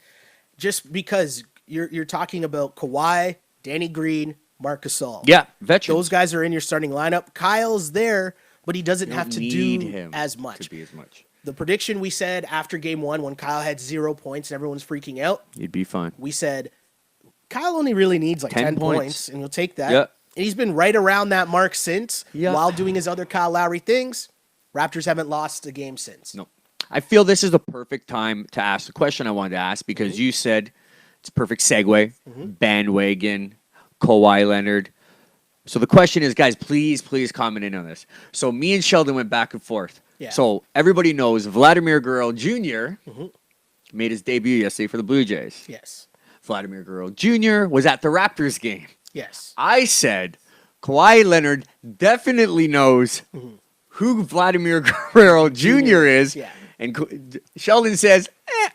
Just because you're talking about Kawhi, Danny Green, Marc Gasol. Yeah, veterans. Those guys are in your starting lineup. Kyle's there, but he doesn't have to do him as much. To be as much. The prediction we said after game one, when Kyle had 0 points and everyone's freaking out, he'd be fine. We said Kyle only really needs like 10 points, and we'll take that. Yeah. And he's been right around that mark since, while doing his other Kyle Lowry things. Raptors haven't lost a game since. No. I feel this is the perfect time to ask the question I wanted to ask because you said it's a perfect segue, bandwagon, Kawhi Leonard. So the question is, guys, please comment in on this. So me and Sheldon went back and forth. Yeah. So everybody knows Vladimir Guerrero Jr. Made his debut yesterday for the Blue Jays. Yes. Vladimir Guerrero Jr. was at the Raptors game. Yes. I said Kawhi Leonard definitely knows who Vladimir Guerrero Jr. is. Yeah. And Sheldon says,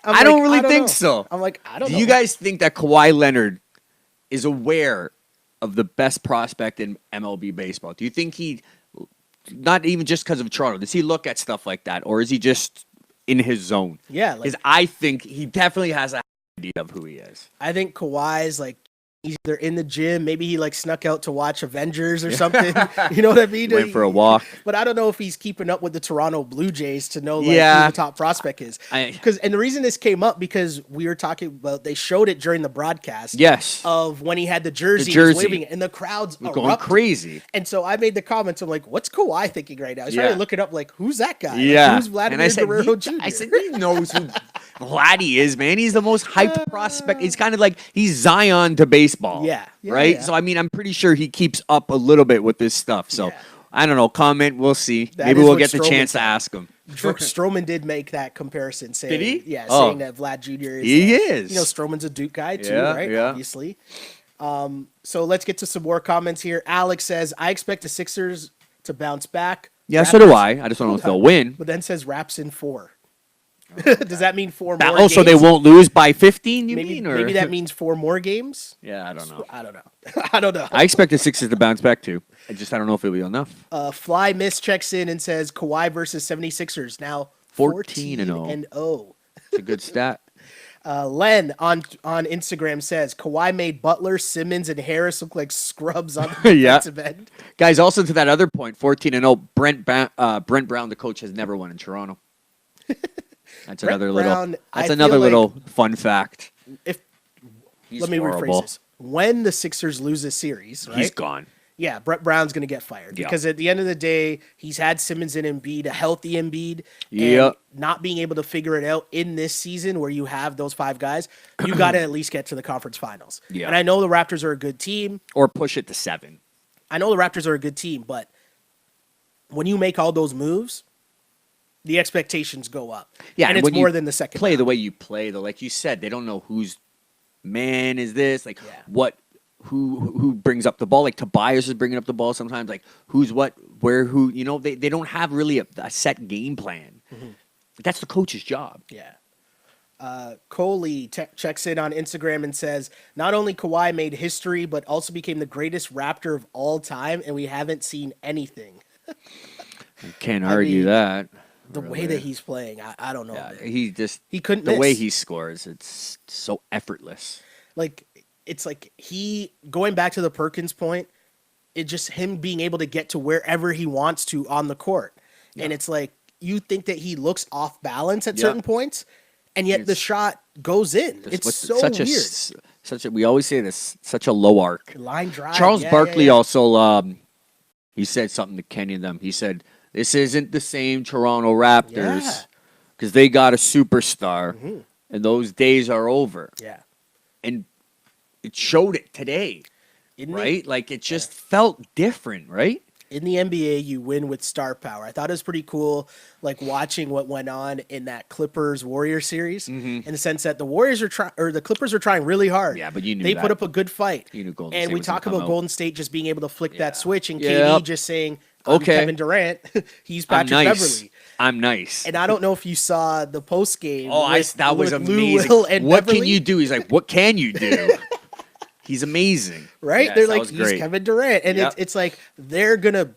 I don't really think so. I'm like, I don't know. Do you guys think that Kawhi Leonard is aware of the best prospect in MLB baseball? Do you think he, not even just because of Toronto, does he look at stuff like that? Or is he just in his zone? Yeah. Because I think he definitely has an idea of who he is. I think Kawhi's like, he's either in the gym, maybe he like snuck out to watch Avengers or something. You know what I mean? Went for a walk. But I don't know if he's keeping up with the Toronto Blue Jays to know like who the top prospect is. And the reason this came up because we were talking about, they showed it during the broadcast. Yes. Of when he had the jersey, he was waving it, and the crowd's going crazy. And so I made the comments. I'm like, what's Kawhi thinking right now? He's trying to look it up. Like, who's that guy? Yeah. Like, who's Vladimir Guerrero Jr.? I said he knows who Vladdy is, man. He's the most hyped prospect. He's kind of like he's Zion to baseball. Yeah. Right? Yeah. So, I mean, I'm pretty sure he keeps up a little bit with this stuff. So, I don't know. Comment. We'll see. Maybe we'll get the chance to ask him. Stroman did make that comparison. Saying, did he? Yeah, saying that Vlad Jr. is. He is. You know, Stroman's a Duke guy too, right? Yeah. Obviously. So let's get to some more comments here. Alex says, I expect the Sixers to bounce back. Yeah, Raptors, so do I. I just don't know if they'll win. But then says Raps in 4. Does that mean 4 more games? So they won't lose by 15, you mean? Or? Maybe that means 4 more games? Yeah, I don't know. I don't know. I expect the Sixers to bounce back, too. I don't know if it'll be enough. Fly Miss checks in and says Kawhi versus 76ers. Now 14-0. It's a good stat. Len on Instagram says Kawhi made Butler, Simmons, and Harris look like scrubs on the defensive end. Guys, also to that other point, 14-0, Brent Brown, the coach, has never won in Toronto. That's another little fun fact. Let me rephrase this. When the Sixers lose a series, right? He's gone. Yeah, Brett Brown's going to get fired because at the end of the day, he's had Simmons and Embiid, a healthy Embiid, and not being able to figure it out in this season where you have those 5 guys, you got to at least get to the conference finals. Yeah. And I know the Raptors are a good team. Or push it to 7. I know the Raptors are a good team, but when you make all those moves, the expectations go up. Yeah, and it's more than the second play round. the way you play, though. Like you said, they don't know whose man is this. Like who brings up the ball. Like Tobias is bringing up the ball sometimes. Like who's what, where, who. You know, they don't have really a set game plan. Mm-hmm. That's the coach's job. Yeah. Coley checks in on Instagram and says, not only Kawhi made history, but also became the greatest Raptor of all time, and we haven't seen anything. Can't argue that. The way that he's playing, I don't know. Yeah, he couldn't the miss. way he scores, it's so effortless. Like, it's like going back to the Perkins point, it's just him being able to get to wherever he wants to on the court. Yeah. And it's like, you think that he looks off balance at certain points, and yet the shot goes in. It's so weird. We always say this, such a low arc. Line drive. Charles Barkley also, he said something to Kenny and them. He said, this isn't the same Toronto Raptors because they got a superstar, and those days are over. Yeah. And it showed it today, right? Like, it just felt different, right? In the NBA, you win with star power. I thought it was pretty cool, like watching what went on in that Clippers-Warriors series, in the sense that the Warriors the Clippers were trying really hard. Yeah, but you knew they put up a good fight. You knew Golden and State we was talk gonna about come Golden out. State just being able to flick that switch, and KD just saying, okay, Kevin Durant, he's Patrick Beverley. I'm nice. And I don't know if you saw the post game. That was amazing. Lou, Will, and what Beverly. can you do? He's like, what can you do? He's amazing, right? Yes, They're like, he's great. Kevin Durant, and it's like they're gonna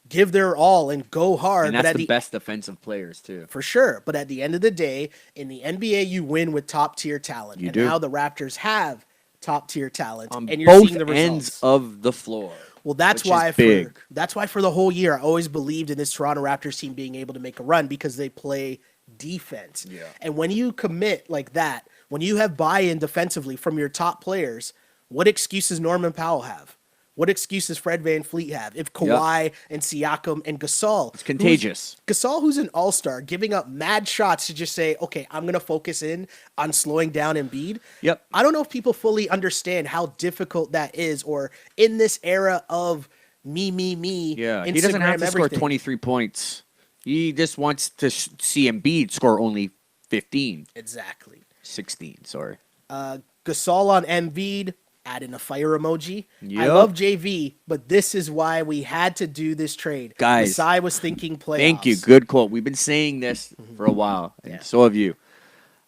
give their all and go hard. And that's the best defensive players too, for sure. But at the end of the day, in the NBA, you win with top tier talent, you and do. now the Raptors have top tier talent, on and you're both seeing the results. ends of the floor. Well, that's why for the whole year, I always believed in this Toronto Raptors team being able to make a run because they play defense. Yeah. And when you commit like that, when you have buy-in defensively from your top players, what excuses Norman Powell have? What excuses Fred VanVleet have? If Kawhi and Siakam and Gasol. It's contagious. Gasol, who's an all-star, giving up mad shots to just say, okay, I'm going to focus in on slowing down Embiid. Yep. I don't know if people fully understand how difficult that is, or in this era of me, Yeah, Instagram, he doesn't have to everything. score 23 points. He just wants to see Embiid score only 15. Exactly. 16, sorry. Gasol on Embiid, add in a fire emoji. Yep. I love JV, but this is why we had to do this trade. Guys, Masai was thinking playoffs. Thank you. Good quote. We've been saying this for a while, and so have you.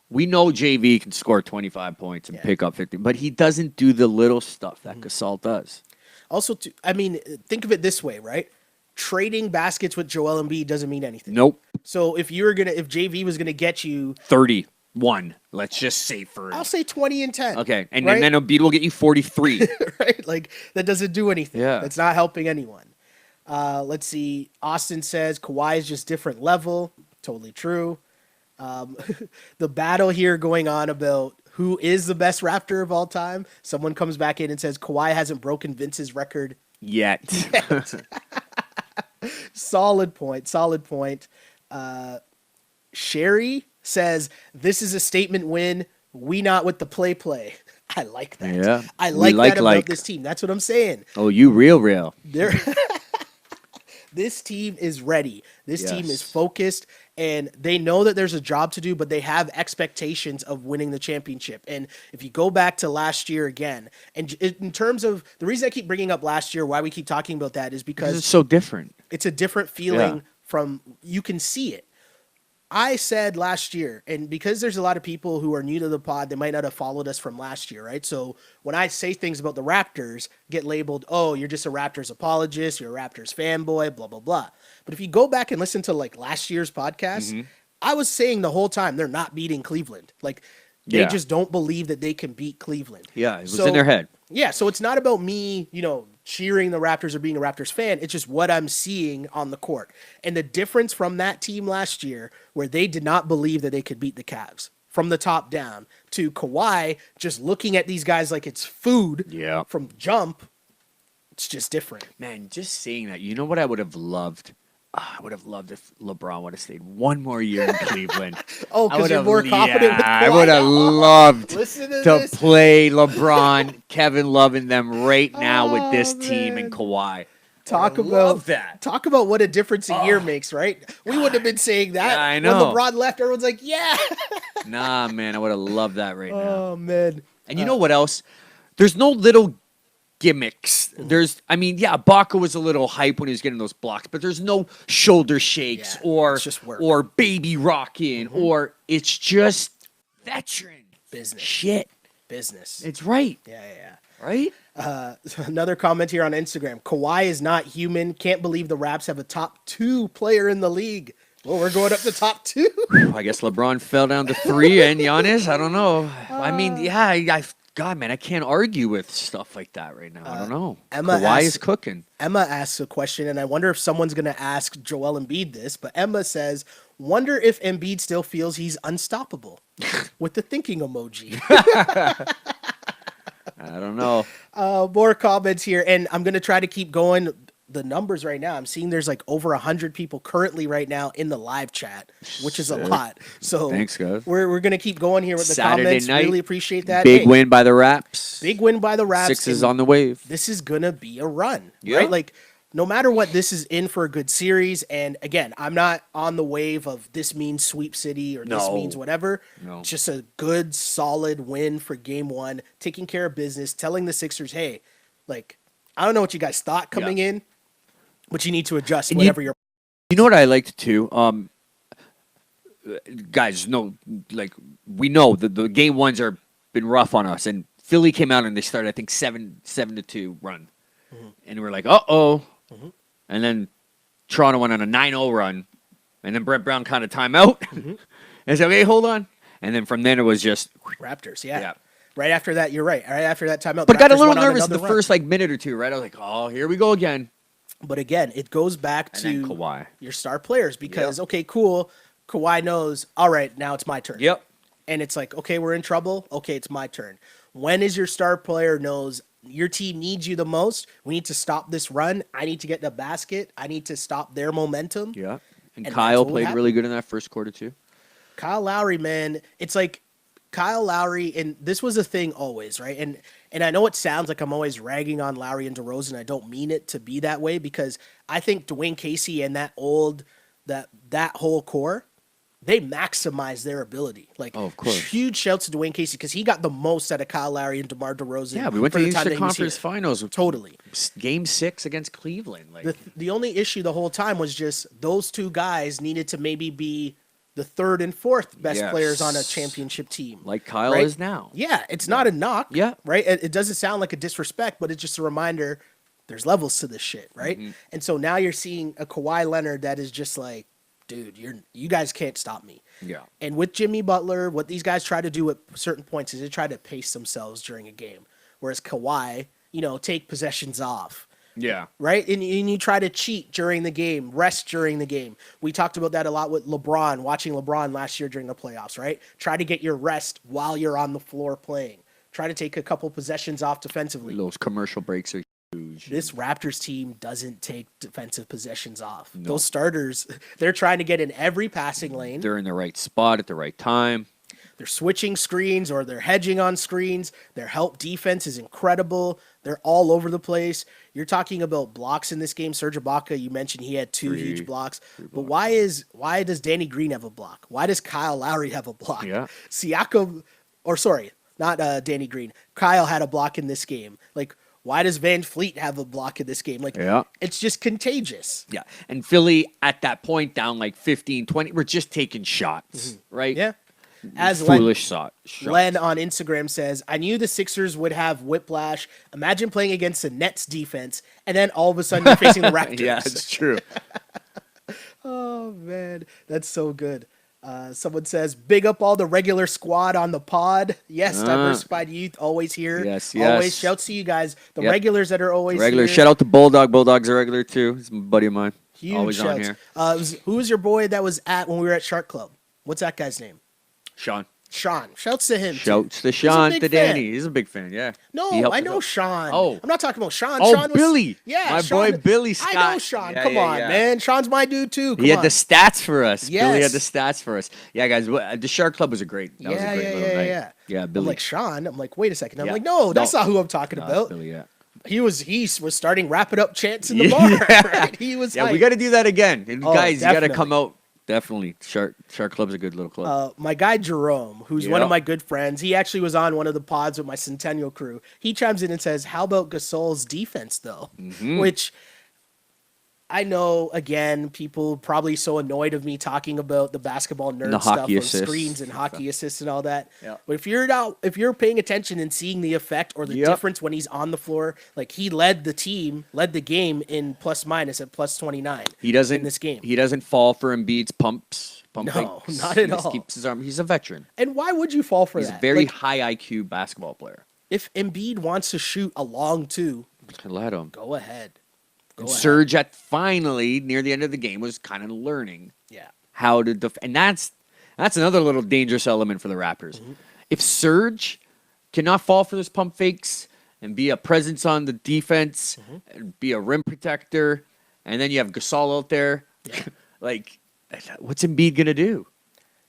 We know JV can score 25 points and pick up 50, but he doesn't do the little stuff that Gasol does. Also, think of it this way, right? Trading baskets with Joel Embiid doesn't mean anything. Nope. So if JV was gonna get you 31, let's just say I'll say 20 and 10. Okay, and right? then Embiid will get you 43. Right? Like, that doesn't do anything. Yeah. That's not helping anyone. Let's see. Austin says Kawhi is just different level. Totally true. The battle here going on about who is the best Raptor of all time. Someone comes back in and says Kawhi hasn't broken Vince's record yet. Solid point. Sherry says this is a statement win. We not with the play. I like that. Yeah. I like that about this team. That's what I'm saying. Oh, you real. This team is ready. This team is focused, and they know that there's a job to do, but they have expectations of winning the championship. And if you go back to last year again, and in terms of the reason I keep bringing up last year, why we keep talking about that is because it's so different. It's a different feeling from, you can see it. I said last year, and because there's a lot of people who are new to the pod, they might not have followed us from last year, right? So when I say things about the Raptors, get labeled, oh, you're just a Raptors apologist, you're a Raptors fanboy, blah, blah, blah. But if you go back and listen to like last year's podcast, I was saying the whole time they're not beating Cleveland. Like, they just don't believe that they can beat Cleveland. Yeah, it was in their head. Yeah, so it's not about me, cheering the Raptors or being a Raptors fan. It's just what I'm seeing on the court. And the difference from that team last year, where they did not believe that they could beat the Cavs from the top down, to Kawhi just looking at these guys like it's food from jump, it's just different. Man, just seeing that, you know what I would have loved? I would have loved if LeBron would have stayed one more year in Cleveland. Oh, because you're more confident with Kawhi. I would have loved to this. play LeBron, Kevin Love, and them right now with this team and Kawhi. Talk love that. Talk about what a difference a year makes, right? We wouldn't have been saying that. Yeah, I know. When LeBron left, everyone's like, yeah. Nah, man, I would have loved that right now. Oh, man. And you know what else? There's no little gimmicks. Baca was a little hype when he was getting those blocks, but there's no shoulder shakes it's just work. or baby rocking or it's just veteran business shit. Business. It's right. Yeah. Right? Another comment here on Instagram. Kawhi is not human. Can't believe the Raps have a top 2 player in the league. Well, we're going up to top 2. I guess LeBron fell down to 3 and Giannis. I don't know. God, man, I can't argue with stuff like that right now. I don't know. Kawhi is cooking. Emma asks a question, and I wonder if someone's going to ask Joel Embiid this, but Emma says, wonder if Embiid still feels he's unstoppable with the thinking emoji. I don't know. More comments here, and I'm going to try to keep going. The numbers right now, I'm seeing there's like over 100 people currently right now in the live chat, which is a lot. So thanks, guys. We're going to keep going here with the Saturday comments. Night, really appreciate that. Big win by the Raps. Big win by the Raps. Sixers on the wave. This is going to be a run, right? Like, no matter what, this is in for a good series. And again, I'm not on the wave of this means sweep city or this means whatever. No. It's just a good, solid win for game 1, taking care of business, telling the Sixers, hey, like, I don't know what you guys thought coming in, but you need to adjust whatever you're. You know what I liked too? Guys, we know that the game 1s are been rough on us, and Philly came out and they started, I think, 7-2 run. And we're like, uh-oh. And then Toronto went on a 9-0 run, and then Brett Brown kind of timeout. And said, okay, hold on. And then from then it was just Raptors, yeah. Right after that, you're right. Right after that timeout. But I got a little nervous the first minute or two, right? I was like, oh, here we go again. But again, it goes back to Kawhi. Your star players because, okay, cool. Kawhi knows, all right, now it's my turn. Yep. And it's like, okay, we're in trouble. Okay, it's my turn. When is your star player knows your team needs you the most? We need to stop this run. I need to get the basket. I need to stop their momentum. Yeah. And Kyle played really good in that first quarter too. Kyle Lowry, man, it's like Kyle Lowry, and this was a thing always, right? And I know it sounds like I'm always ragging on Lowry and DeRozan. I don't mean it to be that way because I think Dwayne Casey and that whole core, they maximize their ability. Like, of course. Huge shouts to Dwayne Casey because he got the most out of Kyle Lowry and DeMar DeRozan. Yeah, we went to the Eastern Conference Finals. Totally. Game 6 against Cleveland. Like the only issue the whole time was just those two guys needed to maybe be the 3rd and 4th best players on a championship team. Like Kyle is now. Yeah, it's not a knock. Yeah. Right? It doesn't sound like a disrespect, but it's just a reminder there's levels to this shit, right? And so now you're seeing a Kawhi Leonard that is just like, dude, you guys can't stop me. Yeah. And with Jimmy Butler, what these guys try to do at certain points is they try to pace themselves during a game. Whereas Kawhi, take possessions off. Yeah. Right? And you try to cheat during the game, rest during the game. We talked about that a lot with LeBron, watching LeBron last year during the playoffs, right? Try to get your rest while you're on the floor playing. Try to take a couple possessions off defensively. Those commercial breaks are huge. This Raptors team doesn't take defensive possessions off. No. Those starters, they're trying to get in every passing lane. They're in the right spot at the right time. They're switching screens or they're hedging on screens. Their help defense is incredible. They're all over the place. You're talking about blocks in this game. Serge Ibaka, you mentioned he had 2 huge blocks. But why does Danny Green have a block? Why does Kyle Lowry have a block? Yeah. Siakam, not Danny Green. Kyle had a block in this game. Like, why does Van Fleet have a block in this game? Like, it's just contagious. Yeah. And Philly, at that point, down like 15, 20, we're just taking shots, right? Yeah. As foolish shots. Len on Instagram says, I knew the Sixers would have whiplash. Imagine playing against the Nets defense, and then all of a sudden you're facing the Raptors. Yeah, it's true. Oh, man. That's so good. Someone says, big up all the regular squad on the pod. Yes, Diversified Youth, always here. Yes. Always. Shouts to you guys. The regulars that are always regular. here. Shout out to Bulldog. Bulldog's a regular, too. He's a buddy of mine. Huge always shouts. On here. Who was your boy that was when we were at Shark Club? What's that guy's name? Sean. Shouts to him. Shouts to Sean, to Danny. He's a big fan, yeah. No, I know Sean. Oh. I'm not talking about Sean. Oh, Sean was, Billy. Yeah, my Sean, boy Billy Scott. I know Sean. Come on, man. Sean's my dude, too. He had the stats for us. Yes. Billy had the stats for us. Yeah, guys, the Shark Club was a great night. Yeah. Yeah, Billy. I'm like, Sean. I'm like, wait a second. I'm like, no, that's not who I'm talking about. Billy, yeah. he was starting wrap it up chants in the bar. Yeah. Right? He was Yeah, hyped. we got to do that again. And guys, you got to definitely. come out. Definitely. Shark Club's a good little club. My guy Jerome, who's one of Yep. my good friends, he actually was on one of the pods with my Centennial crew. He chimes in and says, "How about Gasol's defense, though?" Mm-hmm. Which I know, again, people probably so annoyed of me talking about the basketball nerd The stuff hockey of assists. screens and hockey assists and all that. Yeah. But if you're paying attention and seeing the effect or the Yep. difference when he's on the floor, like he led the game in plus minus at plus 29. He doesn't in this game. He doesn't fall for Embiid's pump No, fakes. not He at just all. keeps his arm. He's a veteran. And why would you fall for He's that? a very Like, high IQ basketball player. if Embiid wants to shoot a long two, Let him. go ahead. Go ahead. Serge at finally near the end of the game was kind of learning Yeah. how to and that's another little dangerous element for the Raptors. Mm-hmm. If Serge cannot fall for those pump fakes and be a presence on the defense Mm-hmm. and be a rim protector, and then you have Gasol out there, like what's Embiid gonna do?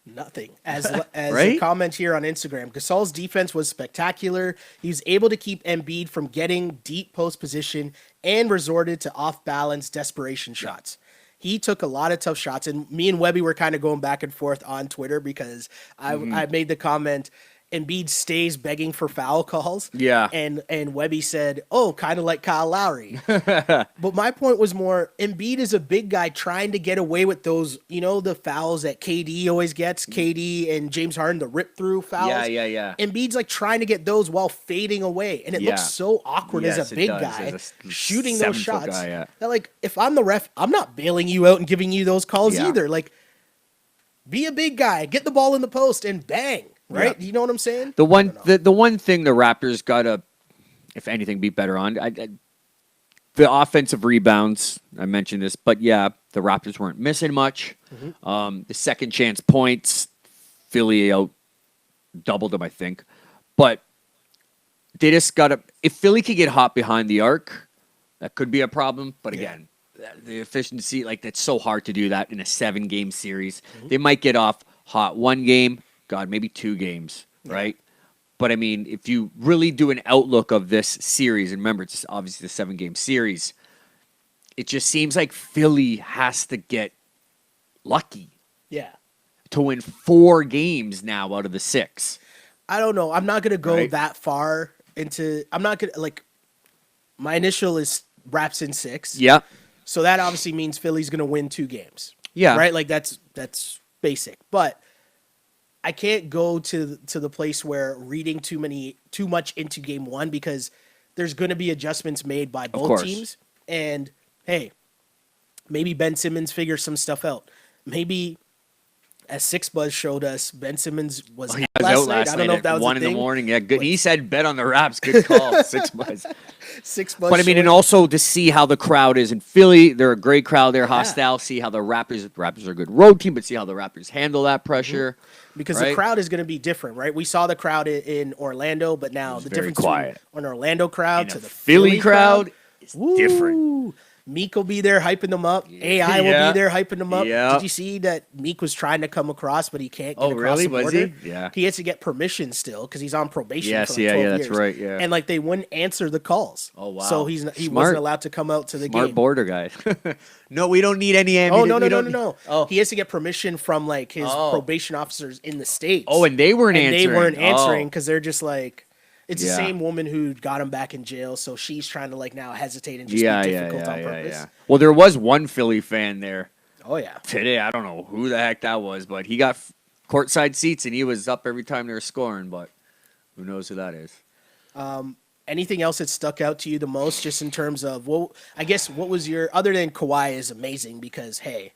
Nothing. As a Right? comment here on Instagram, Gasol's defense was spectacular. He was able to keep Embiid from getting deep post position and resorted to off-balance desperation shots. He took a lot of tough shots, and me and Webby were kind of going back and forth on Twitter because I made the comment, Embiid stays begging for foul calls. Yeah. And Webby said, "Oh, kind of like Kyle Lowry." But my point was more, Embiid is a big guy trying to get away with those, the fouls that KD always gets, KD and James Harden, the rip through fouls. Yeah. Embiid's like trying to get those while fading away. And it Yeah. looks so awkward Yes, as a it big does, guy as a shooting those 7-foot shots. guy, yeah. That, like, if I'm the ref, I'm not bailing you out and giving you those calls Yeah. either. Like, be a big guy, get the ball in the post and bang. Right? Yeah. You know what I'm saying? The I one don't know. the one thing the Raptors gotta, if anything, be better on. The offensive rebounds. I mentioned this, but yeah, the Raptors weren't missing much. The second chance points, Philly out doubled them, I think. But they just gotta. If Philly could get hot behind the arc, that could be a problem. But again, the efficiency, like that's so hard to do that in a 7-game series. They might get off hot one game. God, maybe 2 games, right? But I mean, if you really do an outlook of this series, and remember, it's obviously the 7-game series, it just seems like Philly has to get lucky Yeah. to win 4 games now out of the 6. I don't know. I'm not going to go Right. that far into. I'm not going to, like, my initial is Raps in 6. Yeah. So that obviously means Philly's going to win 2 games. Yeah. Right? Like, that's basic. But I can't go to the place where reading too much into game 1 because there's going to be adjustments made by both course. teams. And, hey, maybe Ben Simmons figures some stuff out. Maybe, as Six Buzz showed us, Ben Simmons was, He out was last out night. last I don't night know if at that was 1 a in the thing. morning. Yeah, good. He said bet on the Raps. Good call. 6 Buzz. Six Buzz But I mean, and showed- also to see how the crowd is in Philly. They're a great crowd. They're hostile. See how the Raptors are a good road team, but see how the Raptors handle that pressure. because the right? crowd is going to be different, right? We saw the crowd in Orlando, but now the very difference quiet. between an Orlando crowd And to a the Philly crowd is different. Woo! Meek will be there hyping them up. AI will Yeah. be there hyping them up. Yeah. Did you see that Meek was trying to come across, but he can't get Oh, across really? the Was border? he? Yeah. He has to get permission still because he's on probation Yes, for like yeah, 12 yeah, years. that's right, yeah. And like they wouldn't answer the calls. Oh, wow. So he Smart. wasn't allowed to come out to the Smart game. border guy. No, we don't need any Oh, ammunition. no. Oh. He has to get permission from like his Oh. probation officers in the States. Oh, and they weren't And answering. they weren't answering Oh. because they're just like, it's the Yeah. same woman who got him back in jail, so she's trying to like now hesitate and just Yeah, be yeah, difficult on yeah, purpose. yeah. Well, there was one Philly fan there Oh yeah, today. I don't know who the heck that was, but he got courtside seats and he was up every time they were scoring. But who knows who that is? anything else that stuck out to you the most, just in terms of what was your, other than Kawhi is amazing because hey,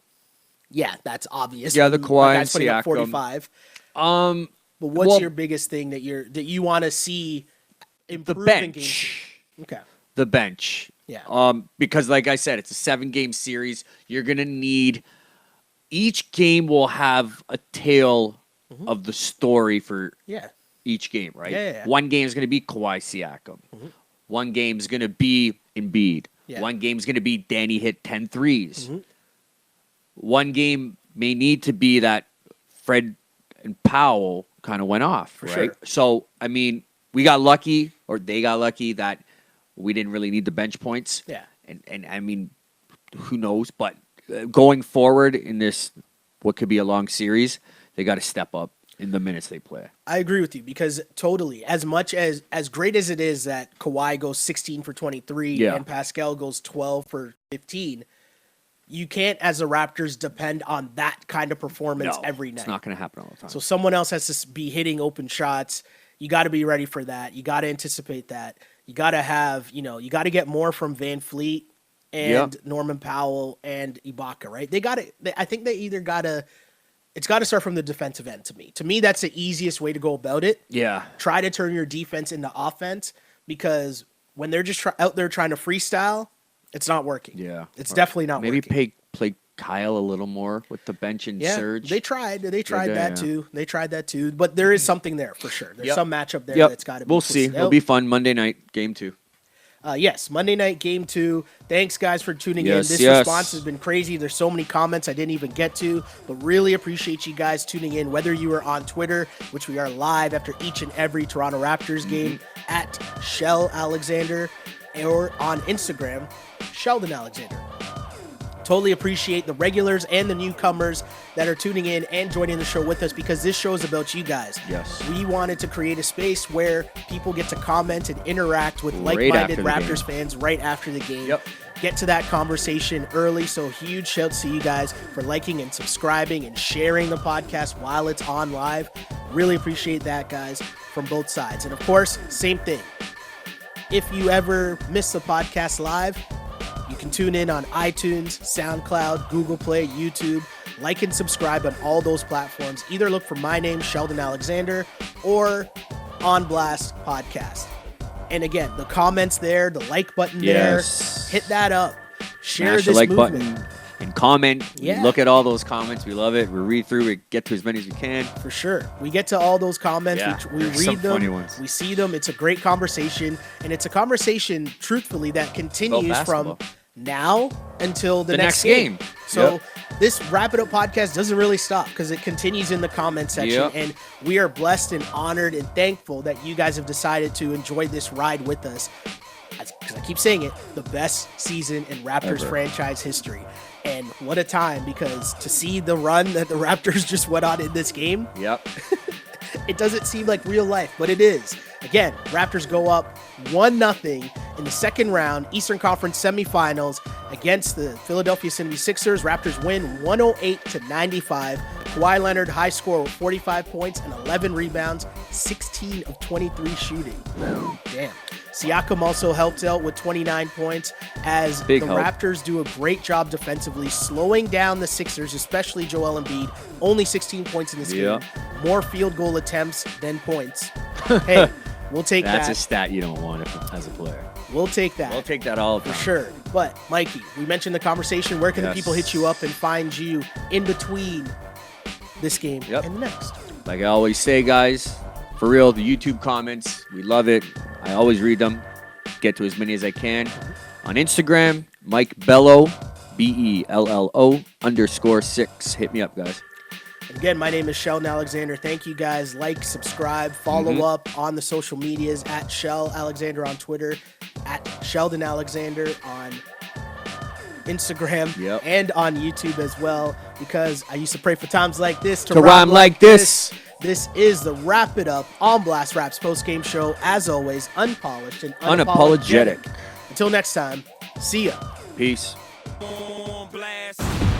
yeah, that's obvious. Yeah, the My Kawhi guy's and putting up Siakam. 45. But what's well- your biggest thing that you want to see The improve in game? bench. Okay. The bench. Yeah. Because like I said, it's a 7-game series. You're gonna need each game will have a tale of the story for Yeah. each game, right? Yeah. One game is going to be Kawhi Siakam. One game is going to be Embiid. Yeah. One game is going to be Danny hit 10 threes. Mm-hmm. One game may need to be that Fred and Powell kind of went off, right? sure. So, I mean, we got lucky, or they got lucky, that we didn't really need the bench points. Yeah. And I mean, who knows? But going forward in this, what could be a long series, they got to step up in the minutes they play. I agree with you because totally, as much as great as it is that Kawhi goes 16 for 23 and Pascal goes 12 for 15, you can't, as the Raptors, depend on that kind of performance every night. It's not going to happen all the time. So someone else has to be hitting open shots. You got to be ready for that. You got to anticipate that. You got to have, you got to get more from Van Fleet and Norman Powell and Ibaka, right? I think they either got to, it's got to start from the defensive end to me. To me, that's the easiest way to go about it. Yeah. Try to turn your defense into offense because when they're just out there trying to freestyle, it's not working. Yeah. It's definitely not working. Maybe play Kyle a little more with the bench and Surge. They tried that too. They tried that too. But there is something there for sure. There's some matchup there that's got to be. We'll see. It'll be fun. Monday night, game 2. Yes, Monday night, game 2. Thanks, guys, for tuning in. This response has been crazy. There's so many comments I didn't even get to, but really appreciate you guys tuning in, whether you are on Twitter, which we are live after each and every Toronto Raptors game, at Shell Alexander, or on Instagram, Sheldon Alexander. Totally appreciate the regulars and the newcomers that are tuning in and joining the show with us because this show is about you guys. Yes. We wanted to create a space where people get to comment and interact with like-minded Raptors fans right after the game. Yep. Get to that conversation early. So huge shouts to you guys for liking and subscribing and sharing the podcast while it's on live. Really appreciate that, guys, from both sides. And of course, same thing. If you ever miss the podcast live, you can tune in on iTunes, SoundCloud, Google Play, YouTube. Like and subscribe on all those platforms. Either look for my name, Sheldon Alexander, or On Blast Podcast. And again, the comments there, the like button there, hit that up. Share this like movement. Button and comment. Yeah. Look at all those comments. We love it. We read through. We get to as many as we can. For sure. We get to all those comments. Yeah, we read them. Funny ones. We see them. It's a great conversation. And it's a conversation, truthfully, that continues from now until the next game. So this Wrap It Up podcast doesn't really stop because it continues in the comment section. And we are blessed and honored and thankful that you guys have decided to enjoy this ride with us. Because I keep saying it, the best season in Raptors franchise history. And what a time, because to see the run that the Raptors just went on in this game, it doesn't seem like real life, but it is. Again, Raptors go up 1-0 in the second round, Eastern Conference semifinals against the Philadelphia 76ers. Raptors win 108-95. Kawhi Leonard, high score with 45 points and 11 rebounds, 16 of 23 shooting. Damn. Siakam also helped out with 29 points as Raptors do a great job defensively, slowing down the Sixers, especially Joel Embiid. Only 16 points in this game. More field goal attempts than points. Hey, we'll take that. That's a stat you don't want as a player. We'll take that. We'll take that all the time. For sure. But, Mikey, we mentioned the conversation. Where can the people hit you up and find you in between this game and the next? Like I always say, guys, for real, the YouTube comments, we love it. I always read them. Get to as many as I can. On Instagram, Mike Bello, BELLO_6. Hit me up, guys. Again, my name is Sheldon Alexander. Thank you, guys. Like, subscribe, follow up on the social medias at Shell Alexander on Twitter, at Sheldon Alexander on Instagram and on YouTube as well, because I used to pray for times like this to rhyme like this. This is the Wrap It Up on Blast Raps post-game show. As always, unpolished and unapologetic. Until next time, see ya. Peace. Blast.